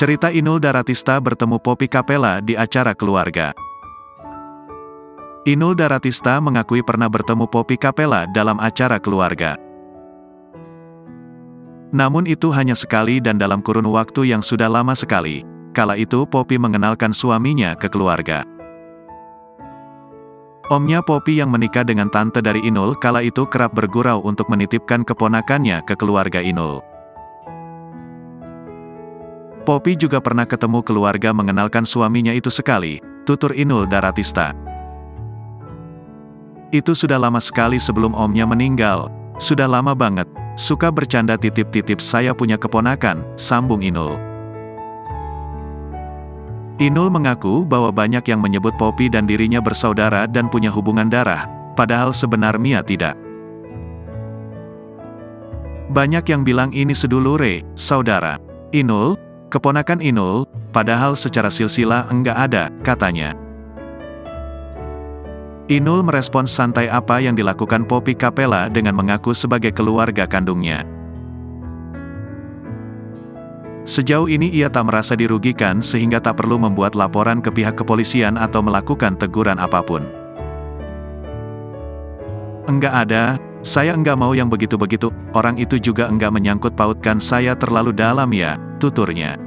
Cerita Inul Daratista bertemu Poppy Capella di acara keluarga. Inul Daratista mengakui pernah bertemu Poppy Capella dalam acara keluarga. Namun itu hanya sekali dan dalam kurun waktu yang sudah lama sekali. Kala itu Poppy mengenalkan suaminya ke keluarga. Omnya Poppy yang menikah dengan tante dari Inul kala itu kerap bergurau untuk menitipkan keponakannya ke keluarga Inul. Poppy juga pernah ketemu keluarga mengenalkan suaminya itu sekali, tutur Inul Daratista. Itu sudah lama sekali sebelum omnya meninggal, sudah lama banget, suka bercanda titip-titip saya punya keponakan, sambung Inul. Inul mengaku bahwa banyak yang menyebut Poppy dan dirinya bersaudara dan punya hubungan darah, padahal sebenarnya tidak. Banyak yang bilang ini sedulure, saudara. Inul, keponakan Inul, padahal secara silsilah enggak ada, katanya. Inul merespons santai apa yang dilakukan Poppy Capella dengan mengaku sebagai keluarga kandungnya. Sejauh ini ia tak merasa dirugikan sehingga tak perlu membuat laporan ke pihak kepolisian atau melakukan teguran apapun. Enggak ada, saya enggak mau yang begitu-begitu, orang itu juga enggak menyangkut pautkan saya terlalu dalam ya, tuturnya.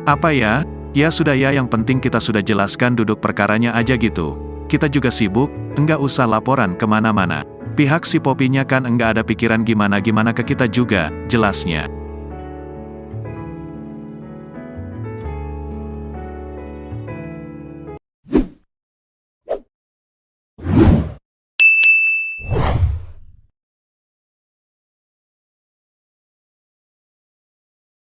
Apa ya? Ya sudah ya, yang penting kita sudah jelaskan duduk perkaranya aja gitu. Kita juga sibuk, enggak usah laporan kemana-mana. Pihak si Poppy-nya kan enggak ada pikiran gimana-gimana ke kita juga, jelasnya.